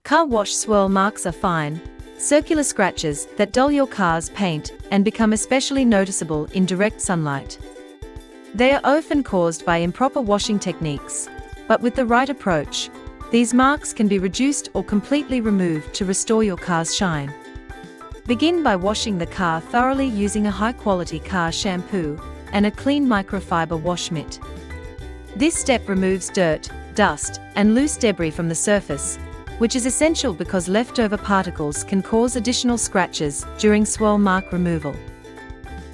Car wash swirl marks are fine, circular scratches that dull your car's paint and become especially noticeable in direct sunlight. They are often caused by improper washing techniques, but with the right approach, these marks can be reduced or completely removed to restore your car's shine. Begin by washing the car thoroughly using a high-quality car shampoo and a clean microfiber wash mitt. This step removes dirt, dust, and loose debris from the surface, which is essential because leftover particles can cause additional scratches during swirl mark removal.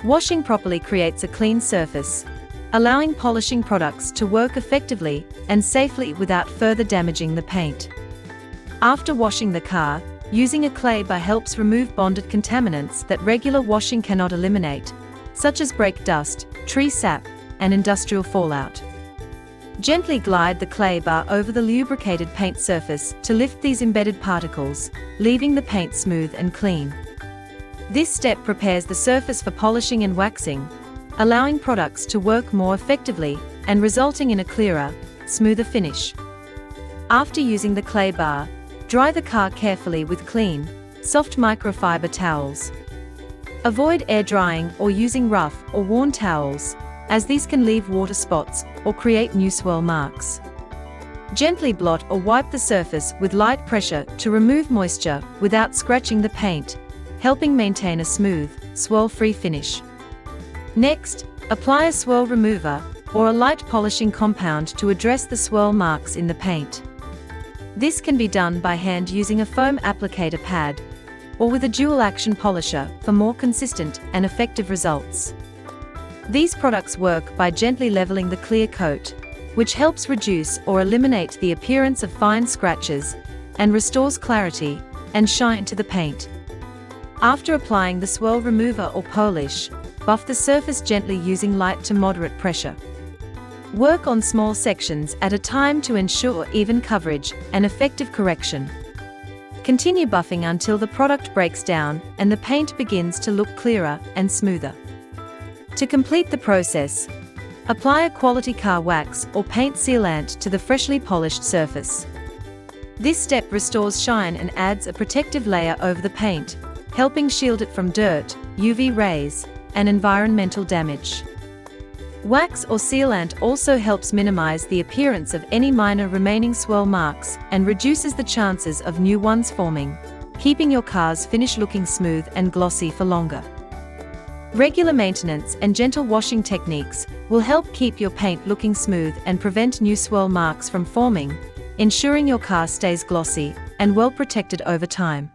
Washing properly creates a clean surface, allowing polishing products to work effectively and safely without further damaging the paint. After washing the car, using a clay bar helps remove bonded contaminants that regular washing cannot eliminate, such as brake dust, tree sap, and industrial fallout. Gently glide the clay bar over the lubricated paint surface to lift these embedded particles, leaving the paint smooth and clean. This step prepares the surface for polishing and waxing, allowing products to work more effectively and resulting in a clearer, smoother finish. After using the clay bar, dry the car carefully with clean, soft microfiber towels. Avoid air drying or using rough or worn towels, as these can leave water spots or create new swirl marks. Gently blot or wipe the surface with light pressure to remove moisture without scratching the paint, helping maintain a smooth, swirl-free finish. Next, apply a swirl remover or a light polishing compound to address the swirl marks in the paint. This can be done by hand using a foam applicator pad or with a dual-action polisher for more consistent and effective results. These products work by gently leveling the clear coat, which helps reduce or eliminate the appearance of fine scratches and restores clarity and shine to the paint. After applying the swirl remover or polish, buff the surface gently using light to moderate pressure. Work on small sections at a time to ensure even coverage and effective correction. Continue buffing until the product breaks down and the paint begins to look clearer and smoother. To complete the process, apply a quality car wax or paint sealant to the freshly polished surface. This step restores shine and adds a protective layer over the paint, helping shield it from dirt, UV rays, and environmental damage. Wax or sealant also helps minimize the appearance of any minor remaining swirl marks and reduces the chances of new ones forming, keeping your car's finish looking smooth and glossy for longer. Regular maintenance and gentle washing techniques will help keep your paint looking smooth and prevent new swirl marks from forming, ensuring your car stays glossy and well protected over time.